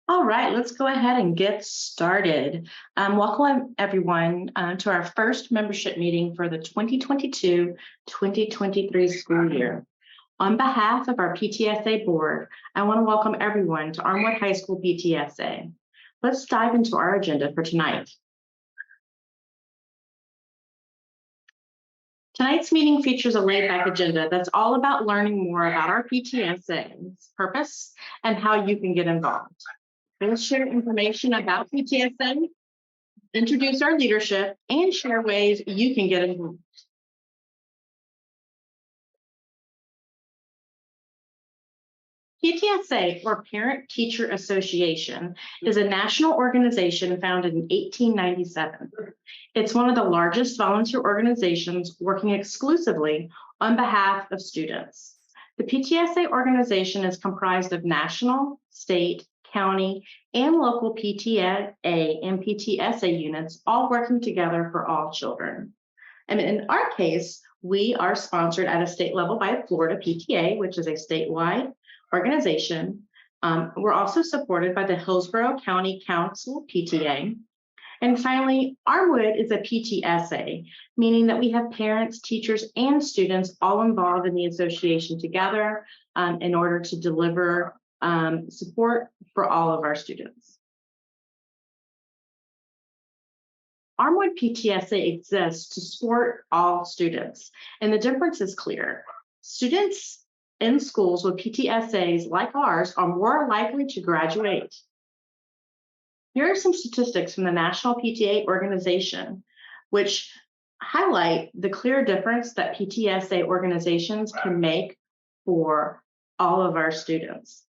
All right, let's go ahead and get started. Welcome everyone to our first membership meeting for the 2022-2023 school year. On behalf of our PTSA board, I want to welcome everyone to Armwood High School PTSA. Let's dive into our agenda for tonight. Tonight's meeting features a laid-back agenda that's all about learning more about our PTSA's purpose and how you can get involved. We'll share information about PTSA, introduce our leadership, and share ways you can get involved. PTSA, or Parent Teacher Association, is a national organization founded in 1897. It's one of the largest volunteer organizations working exclusively on behalf of students. The PTSA organization is comprised of national, state, county, and local PTA and PTSA units, all working together for all children. And in our case, we are sponsored at a state level by Florida PTA, which is a statewide organization. We're also supported by the Hillsborough County Council PTA. And finally, Armwood is a PTSA, meaning that we have parents, teachers, and students all involved in the association together in order to deliver support for all of our students. Armwood PTSA exists to support all students, and the difference is clear. Students in schools with PTSAs like ours are more likely to graduate. Here are some statistics from the National PTA organization, which highlight the clear difference that PTSA organizations can make for all of our students.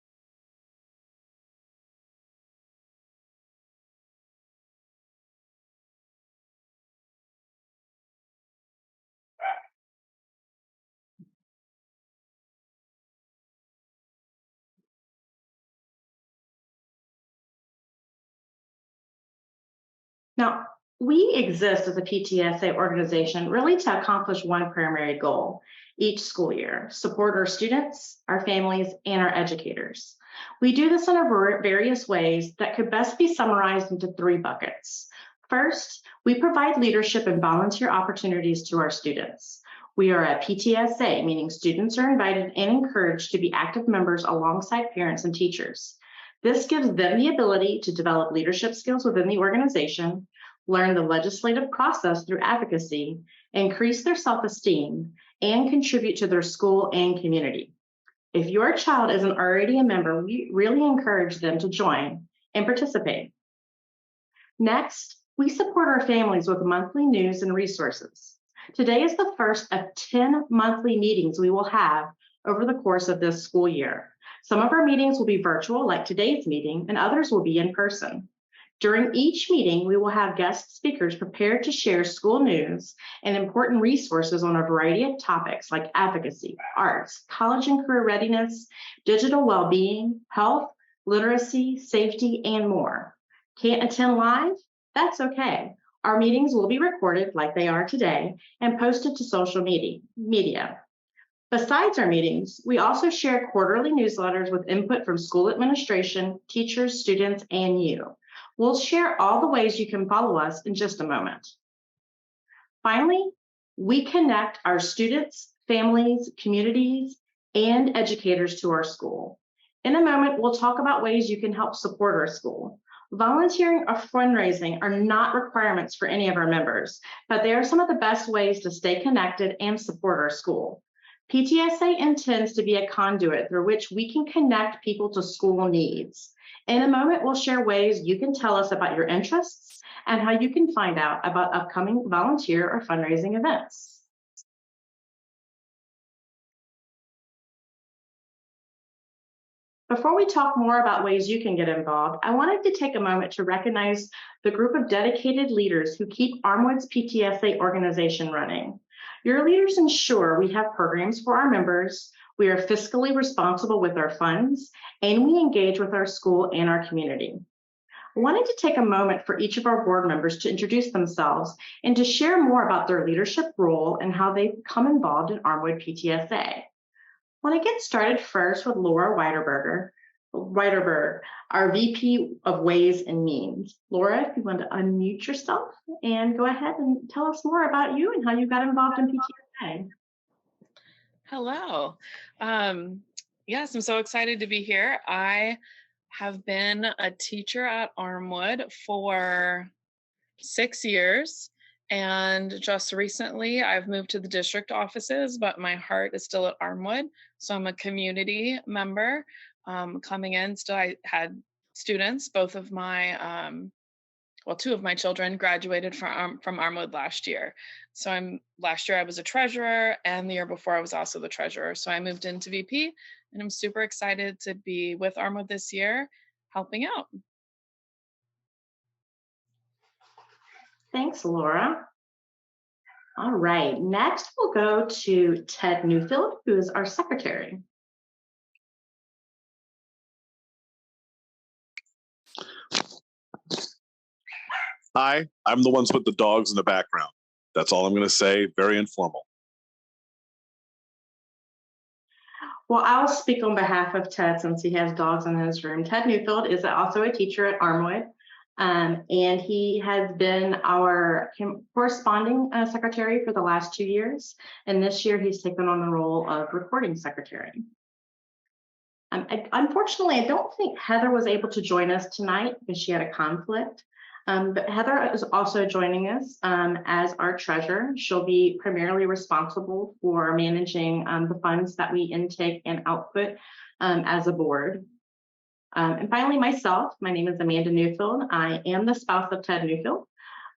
Now, we exist as a PTSA organization really to accomplish one primary goal each school year: support our students, our families, and our educators. We do this in various ways that could best be summarized into three buckets. First, we provide leadership and volunteer opportunities to our students. We are a PTSA, meaning students are invited and encouraged to be active members alongside parents and teachers. This gives them the ability to develop leadership skills within the organization, learn the legislative process through advocacy, increase their self-esteem, and contribute to their school and community. If your child isn't already a member, we really encourage them to join and participate. Next, we support our families with monthly news and resources. Today is the first of 10 monthly meetings we will have over the course of this school year. Some of our meetings will be virtual, like today's meeting, and others will be in person. During each meeting, we will have guest speakers prepared to share school news and important resources on a variety of topics like advocacy, arts, college and career readiness, digital well-being, health, literacy, safety, and more. Can't attend live? That's okay. Our meetings will be recorded like they are today and posted to social media. Besides our meetings, we also share quarterly newsletters with input from school administration, teachers, students, and you. We'll share all the ways you can follow us in just a moment. Finally, we connect our students, families, communities, and educators to our school. In a moment, we'll talk about ways you can help support our school. Volunteering or fundraising are not requirements for any of our members, but they are some of the best ways to stay connected and support our school. PTSA intends to be a conduit through which we can connect people to school needs. In a moment, we'll share ways you can tell us about your interests and how you can find out about upcoming volunteer or fundraising events. Before we talk more about ways you can get involved, I wanted to take a moment to recognize the group of dedicated leaders who keep Armwood's PTSA organization running. Your leaders ensure we have programs for our members, we are fiscally responsible with our funds, and we engage with our school and our community. I wanted to take a moment for each of our board members to introduce themselves and to share more about their leadership role and how they've become involved in Armwood PTSA. I want to get started first with Laura Weiderberger. Reiterberg, our VP of Ways and Means. Laura, if you want to unmute yourself and go ahead and tell us more about you and how you got involved in PTSA. Hello. Yes, I'm so excited to be here. I have been a teacher at Armwood for 6 years, and just recently I've moved to the district offices, but my heart is still at Armwood. So I'm a community member coming in. Still, I had students, both of my two of my children graduated from Armwood last year. So last year I was a treasurer, and the year before I was also the treasurer. So I moved into VP, and I'm super excited to be with Armwood this year, helping out. Thanks, Laura. All right, next we'll go to Ted Newfield, who is our secretary. Hi, I'm the ones with the dogs in the background. That's all I'm going to say. Very informal. Well, I'll speak on behalf of Ted since he has dogs in his room. Ted Newfield is also a teacher at Armwood, and he has been our corresponding secretary for the last 2 years. And this year he's taken on the role of recording secretary. Unfortunately, I don't think Heather was able to join us tonight because she had a conflict. But Heather is also joining us as our treasurer. She'll be primarily responsible for managing the funds that we intake and output as a board. And finally, myself, my name is Amanda Newfield. I am the spouse of Ted Newfield,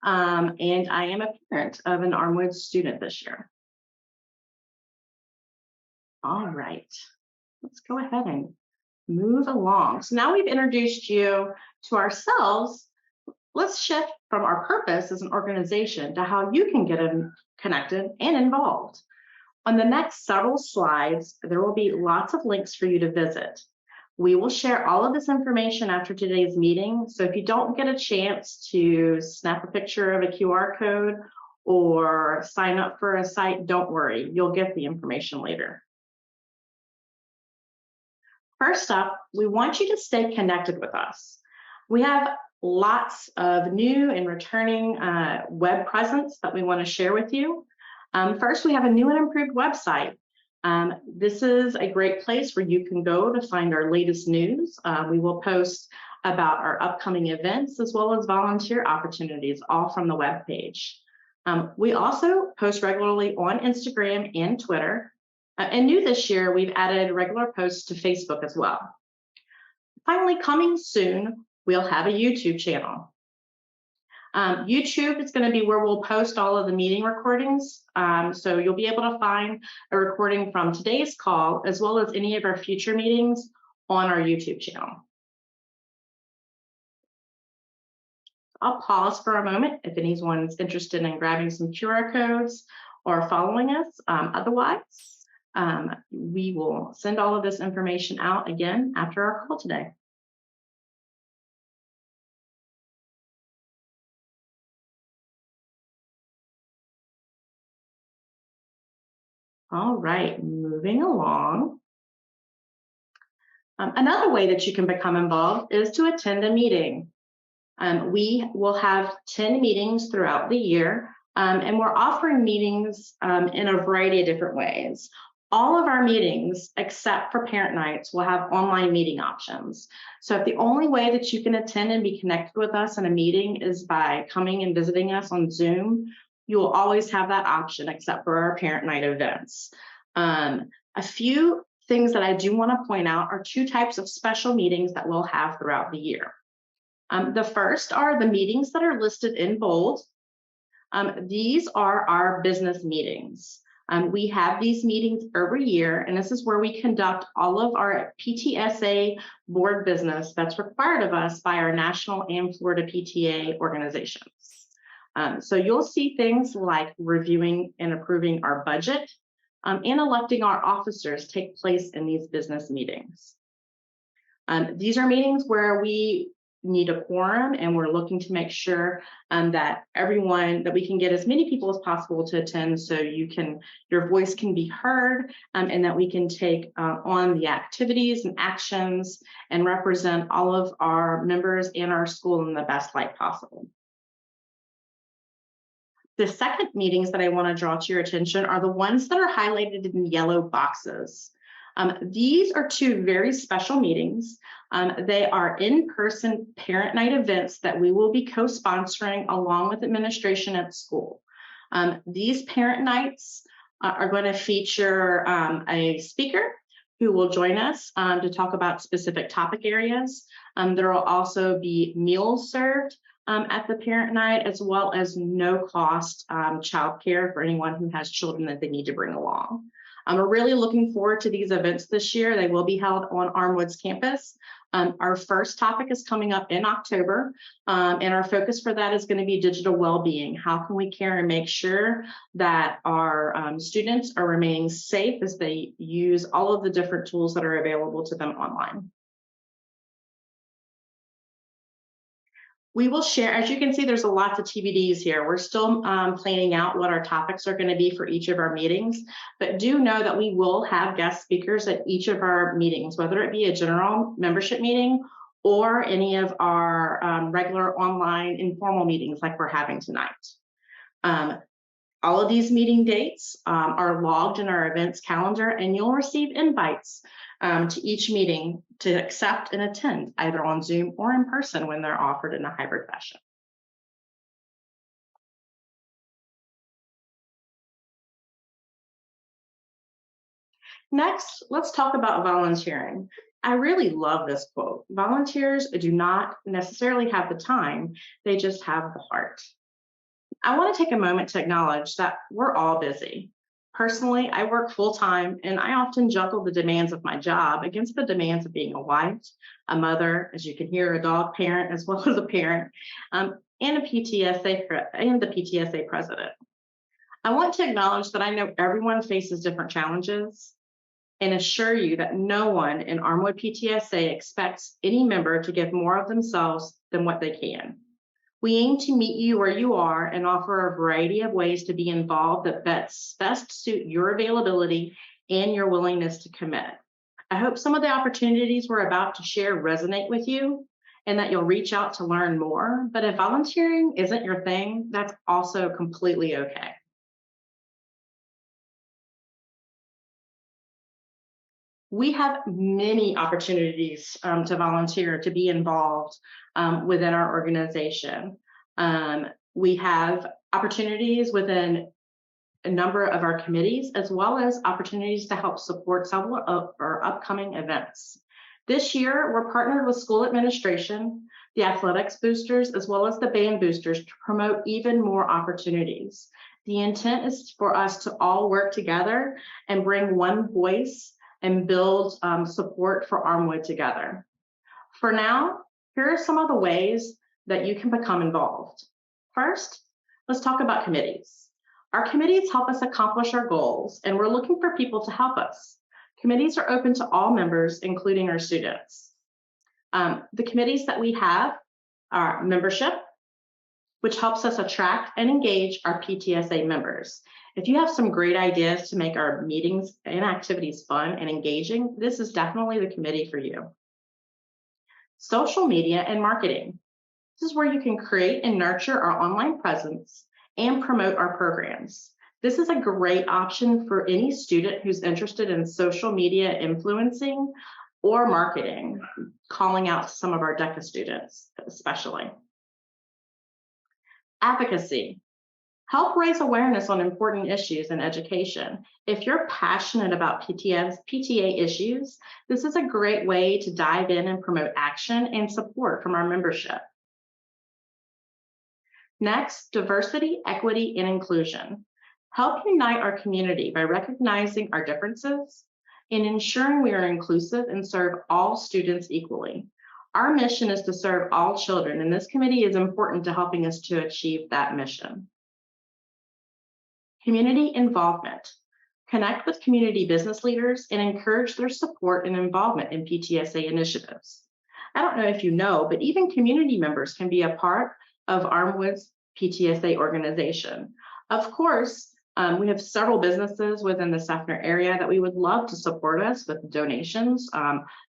and I am a parent of an Armwood student this year. All right, let's go ahead and move along. So now we've introduced you to ourselves. Let's shift from our purpose as an organization to how you can get connected and involved. On the next several slides, there will be lots of links for you to visit. We will share all of this information after today's meeting. So if you don't get a chance to snap a picture of a QR code or sign up for a site, don't worry, you'll get the information later. First up, we want you to stay connected with us. We have lots of new and returning web presence that we want to share with you. First, we have a new and improved website. This is a great place where you can go to find our latest news. We will post about our upcoming events as well as volunteer opportunities, all from the web page. We also post regularly on Instagram and Twitter. And new this year, we've added regular posts to Facebook as well. Finally, coming soon, we'll have a YouTube channel. YouTube is going to be where we'll post all of the meeting recordings. So you'll be able to find a recording from today's call as well as any of our future meetings on our YouTube channel. I'll pause for a moment if anyone's interested in grabbing some QR codes or following us. Otherwise, we will send all of this information out again after our call today. All right, moving along. Another way that you can become involved is to attend a meeting. We will have 10 meetings throughout the year, and we're offering meetings in a variety of different ways. All of our meetings, except for parent nights, will have online meeting options. So if the only way that you can attend and be connected with us in a meeting is by coming and visiting us on Zoom, you will always have that option except for our parent night events. A few things that I do want to point out are 2 types of special meetings that we'll have throughout the year. The first are the meetings that are listed in bold. These are our business meetings. We have these meetings every year, and this is where we conduct all of our PTSA board business that's required of us by our national and Florida PTA organizations. So you'll see things like reviewing and approving our budget and electing our officers take place in these business meetings. These are meetings where we need a quorum, and we're looking to make sure that we can get as many people as possible to attend, so your voice can be heard, and that we can take on the activities and actions and represent all of our members and our school in the best light possible. The second meetings that I want to draw to your attention are the ones that are highlighted in yellow boxes. These are two very special meetings. They are in-person parent night events that we will be co-sponsoring along with administration at school. These parent nights are going to feature a speaker who will join us to talk about specific topic areas. There will also be meals served at the parent night, as well as no cost childcare for anyone who has children that they need to bring along. We're really looking forward to these events this year. They will be held on Armwood's campus. Our first topic is coming up in October, and our focus for that is going to be digital well-being. How can we care and make sure that our students are remaining safe as they use all of the different tools that are available to them online? We will share, as you can see, there's a lot of TBDs here. We're still planning out what our topics are going to be for each of our meetings, but do know that we will have guest speakers at each of our meetings, whether it be a general membership meeting or any of our regular online informal meetings like we're having tonight. All of these meeting dates are logged in our events calendar, and you'll receive invites to each meeting to accept and attend, either on Zoom or in person when they're offered in a hybrid fashion. Next, let's talk about volunteering. I really love this quote. Volunteers do not necessarily have the time, they just have the heart. I want to take a moment to acknowledge that we're all busy. Personally, I work full-time, and I often juggle the demands of my job against the demands of being a wife, a mother, as you can hear, a dog parent, as well as a parent, and the PTSA president. I want to acknowledge that I know everyone faces different challenges and assure you that no one in Armwood PTSA expects any member to give more of themselves than what they can. We aim to meet you where you are and offer a variety of ways to be involved that best suit your availability and your willingness to commit. I hope some of the opportunities we're about to share resonate with you and that you'll reach out to learn more. But if volunteering isn't your thing, that's also completely okay. We have many opportunities to volunteer, to be involved within our organization. We have opportunities within a number of our committees, as well as opportunities to help support several of our upcoming events. This year, we're partnered with school administration, the athletics boosters, as well as the band boosters to promote even more opportunities. The intent is for us to all work together and bring one voice and build support for Armwood together. For now, here are some of the ways that you can become involved. First, let's talk about committees. Our committees help us accomplish our goals, and we're looking for people to help us. Committees are open to all members, including our students. The committees that we have are membership, which helps us attract and engage our PTSA members. If you have some great ideas to make our meetings and activities fun and engaging, this is definitely the committee for you. Social media and marketing. This is where you can create and nurture our online presence and promote our programs. This is a great option for any student who's interested in social media influencing or marketing, calling out to some of our DECA students especially. Advocacy. Help raise awareness on important issues in education. If you're passionate about PTA issues, this is a great way to dive in and promote action and support from our membership. Next, diversity, equity, and inclusion. Help unite our community by recognizing our differences and ensuring we are inclusive and serve all students equally. Our mission is to serve all children, and this committee is important to helping us to achieve that mission. Community involvement. Connect with community business leaders and encourage their support and involvement in PTSA initiatives. I don't know if you know, but even community members can be a part of Armwood's PTSA organization. Of course, we have several businesses within the Sefner area that we would love to support us with donations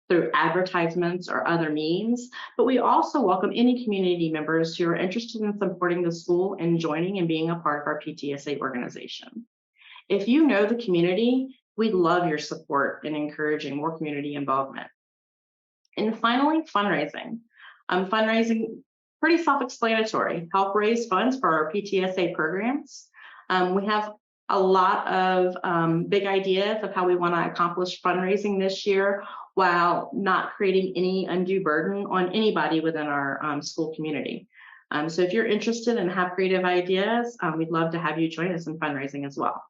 through advertisements or other means, but we also welcome any community members who are interested in supporting the school and joining and being a part of our PTSA organization. If you know the community, we'd love your support in encouraging more community involvement. And finally, fundraising. Fundraising, pretty self-explanatory. Help raise funds for our PTSA programs. We have a lot of big ideas of how we want to accomplish fundraising this year while not creating any undue burden on anybody within our school community. So if you're interested and have creative ideas, we'd love to have you join us in fundraising as well.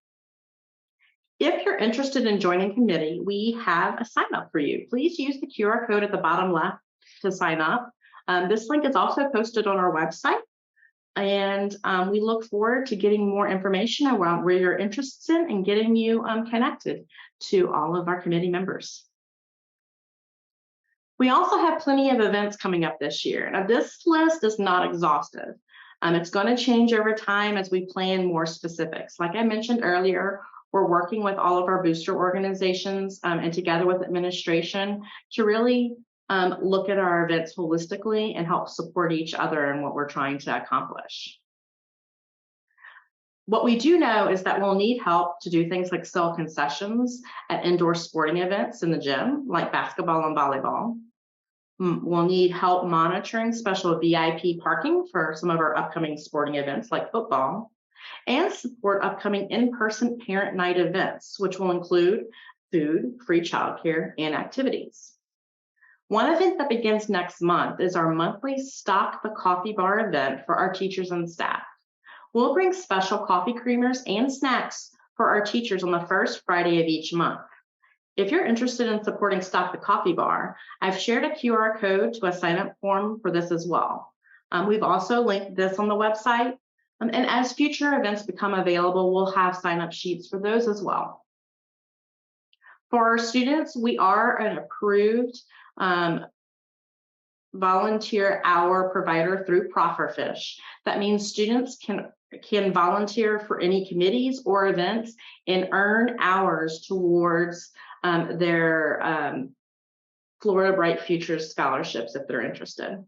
If you're interested in joining committee, we have a sign up for you. Please use the QR code at the bottom left to sign up. This link is also posted on our website, and we look forward to getting more information around where you're interested in and getting you connected to all of our committee members. We also have plenty of events coming up this year. Now, this list is not exhaustive. It's going to change over time as we plan more specifics. Like I mentioned earlier, we're working with all of our booster organizations and together with administration to really look at our events holistically and help support each other in what we're trying to accomplish. What we do know is that we'll need help to do things like sell concessions at indoor sporting events in the gym, like basketball and volleyball. We'll need help monitoring special VIP parking for some of our upcoming sporting events like football, and support upcoming in-person parent night events, which will include food, free childcare, and activities. One event that begins next month is our monthly Stock the Coffee Bar event for our teachers and staff. We'll bring special coffee creamers and snacks for our teachers on the first Friday of each month. If you're interested in supporting Stock the Coffee Bar, I've shared a QR code to a sign-up form for this as well. We've also linked this on the website. And as future events become available, we'll have sign-up sheets for those as well. For our students, we are an approved volunteer hour provider through Profferfish. That means students can volunteer for any committees or events and earn hours towards their Florida Bright Futures scholarships if they're interested.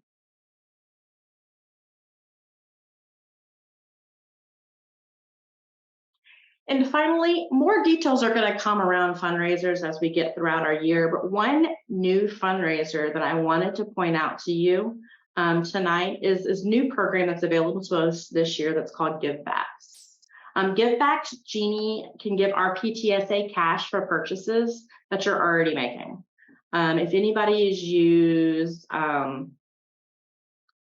And finally, more details are going to come around fundraisers as we get throughout our year. But one new fundraiser that I wanted to point out to you tonight is this new program that's available to us this year that's called Givebacks. Givebacks, Jeannie, can give our PTSA cash for purchases that you're already making. If anybody has used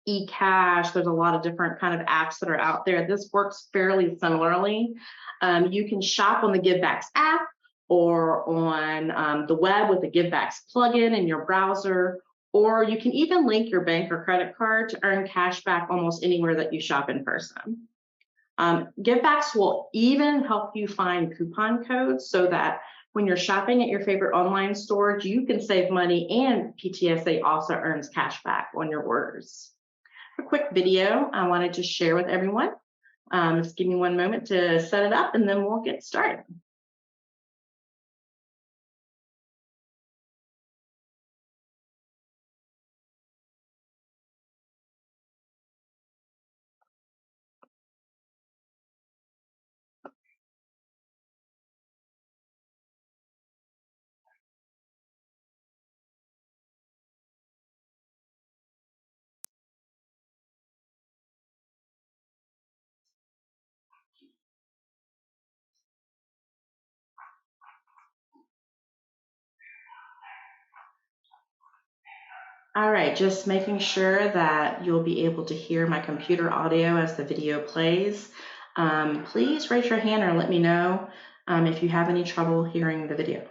eCash, there's a lot of different kind of apps that are out there. This works fairly similarly. You can shop on the Givebacks app or on the web with the Givebacks plugin in your browser, or you can even link your bank or credit card to earn cash back almost anywhere that you shop in person. Givebacks will even help you find coupon codes so that when you're shopping at your favorite online stores, you can save money, and PTSA also earns cash back on your orders. A quick video I wanted to share with everyone. Just give me one moment to set it up and then we'll get started. All right, just making sure that you'll be able to hear my computer audio as the video plays. Please raise your hand or let me know if you have any trouble hearing the video.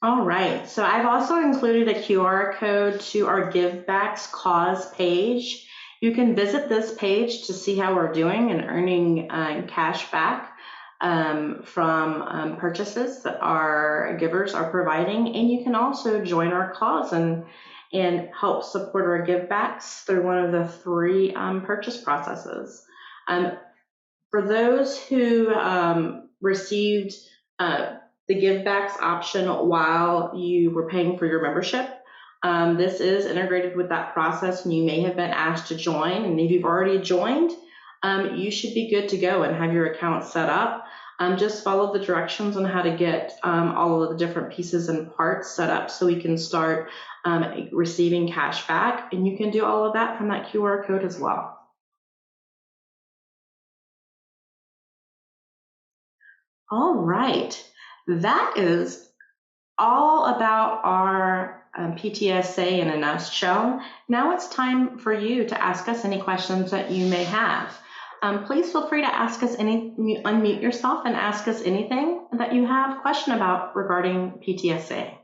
All right, so I've also included a QR code to our GiveBacks cause page. You can visit this page to see how we're doing and earning cash back from purchases that our givers are providing. And you can also join our cause and help support our GiveBacks through one of the 3 purchase processes. For those who received the givebacks option while you were paying for your membership, this is integrated with that process, and you may have been asked to join. And if you've already joined, you should be good to go and have your account set up. Just follow the directions on how to get all of the different pieces and parts set up so we can start receiving cash back. And you can do all of that from that QR code as well. All right, that is all about our PTSA in a nutshell. Now it's time for you to ask us any questions that you may have. Please feel free to ask us unmute yourself and ask us anything that you have a question about regarding PTSA.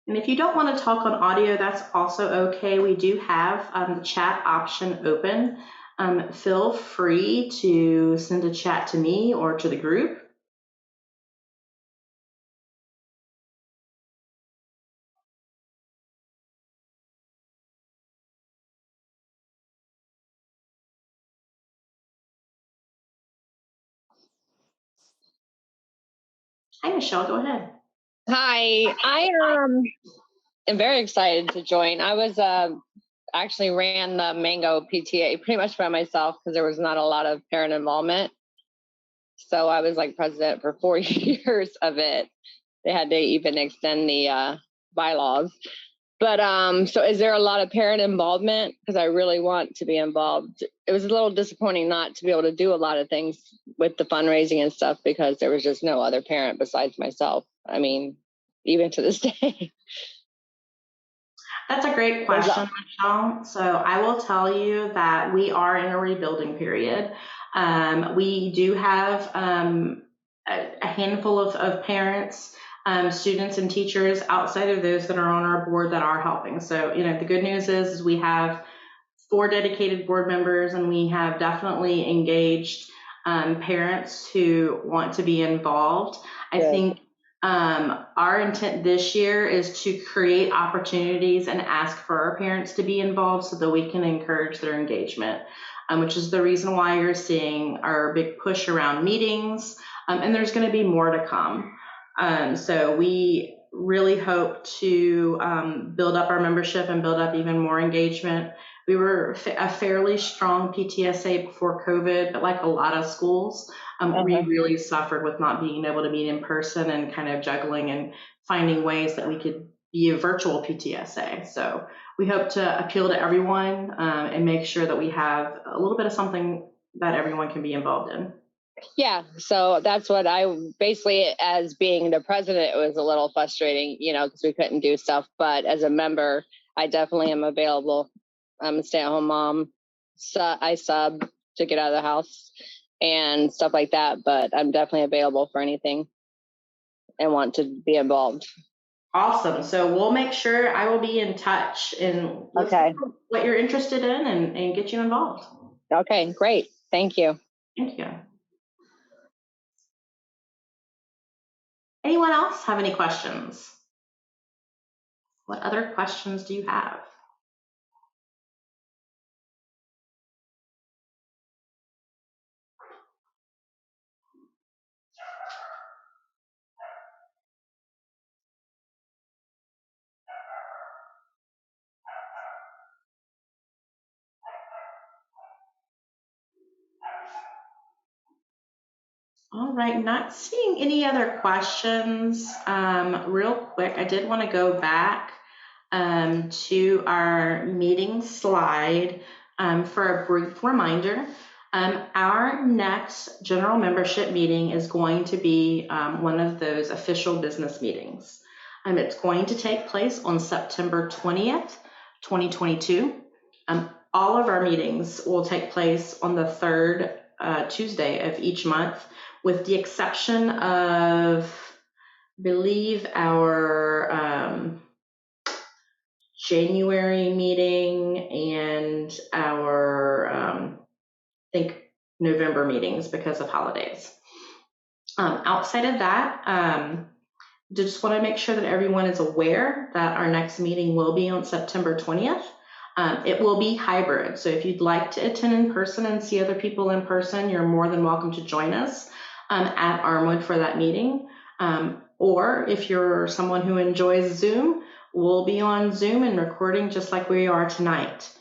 And if you don't want to talk on audio, that's also okay. We do have the chat option open. Feel free to send a chat to me or to the group. Hi, Michelle, go ahead. Hi, I am very excited to join. I was actually ran the Mango PTA pretty much by myself because there was not a lot of parent involvement. So I was like president for 4 years of it. They had to even extend the bylaws. But so is there a lot of parent involvement? Because I really want to be involved. It was a little disappointing not to be able to do a lot of things with the fundraising and stuff because there was just no other parent besides myself. I mean, even to this day. That's a great question, Michelle. So I will tell you that we are in a rebuilding period. We do have a handful of parents, students, and teachers outside of those that are on our board that are helping. So, the good news is we have 4 dedicated board members, and we have definitely engaged parents who want to be involved. I think our intent this year is to create opportunities and ask for our parents to be involved so that we can encourage their engagement, which is the reason why you're seeing our big push around meetings, and there's going to be more to come. So we really hope to build up our membership and build up even more engagement. We were a fairly strong PTSA before COVID, but like a lot of schools, we really suffered with not being able to meet in person and kind of juggling and finding ways that we could be a virtual PTSA. So we hope to appeal to everyone and make sure that we have a little bit of something that everyone can be involved in. Yeah, so that's what I basically, as being the president, it was a little frustrating, because we couldn't do stuff. But as a member, I definitely am available. I'm a stay-at-home mom. So I sub to get out of the house and stuff like that. But I'm definitely available for anything and want to be involved. Awesome. So we'll make sure I will be in touch and what you're interested in and get you involved. Okay, great. Thank you. Thank you. Anyone else have any questions? What other questions do you have? All right, not seeing any other questions. Real quick, I did want to go back to our meeting slide for a brief reminder. Our next general membership meeting is going to be one of those official business meetings. It's going to take place on September 20th, 2022. All of our meetings will take place on the third Tuesday of each month, with the exception of, I believe, our January meeting and our, I think, November meetings because of holidays. Outside of that, just want to make sure that everyone is aware that our next meeting will be on September 20th. It will be hybrid, so if you'd like to attend in person and see other people in person, you're more than welcome to join us at Armwood for that meeting. Or if you're someone who enjoys Zoom, we'll be on Zoom and recording just like we are tonight.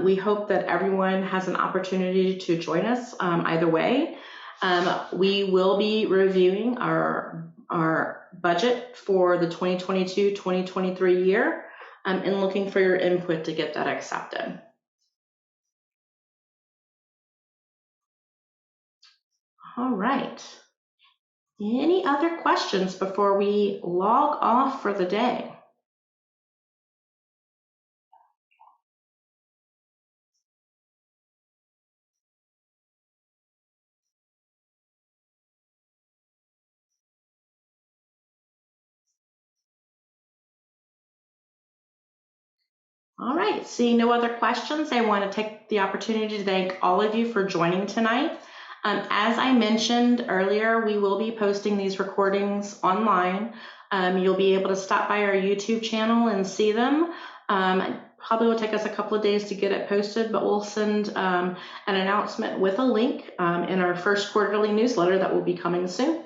We hope that everyone has an opportunity to join us either way. We will be reviewing our budget for the 2022-2023 year and looking for your input to get that accepted. All right. Any other questions before we log off for the day? All right, seeing no other questions, I want to take the opportunity to thank all of you for joining tonight. As I mentioned earlier, we will be posting these recordings online. You'll be able to stop by our YouTube channel and see them. Probably will take us a couple of days to get it posted, but we'll send an announcement with a link in our first quarterly newsletter that will be coming soon.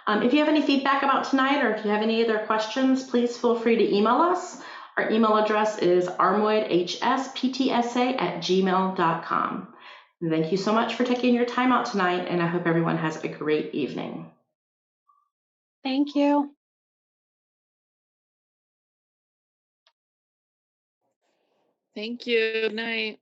If you have any feedback about tonight, or if you have any other questions, please feel free to email us. Our email address is armwoodhsptsa@gmail.com. Thank you so much for taking your time out tonight, and I hope everyone has a great evening. Thank you. Thank you. Good night.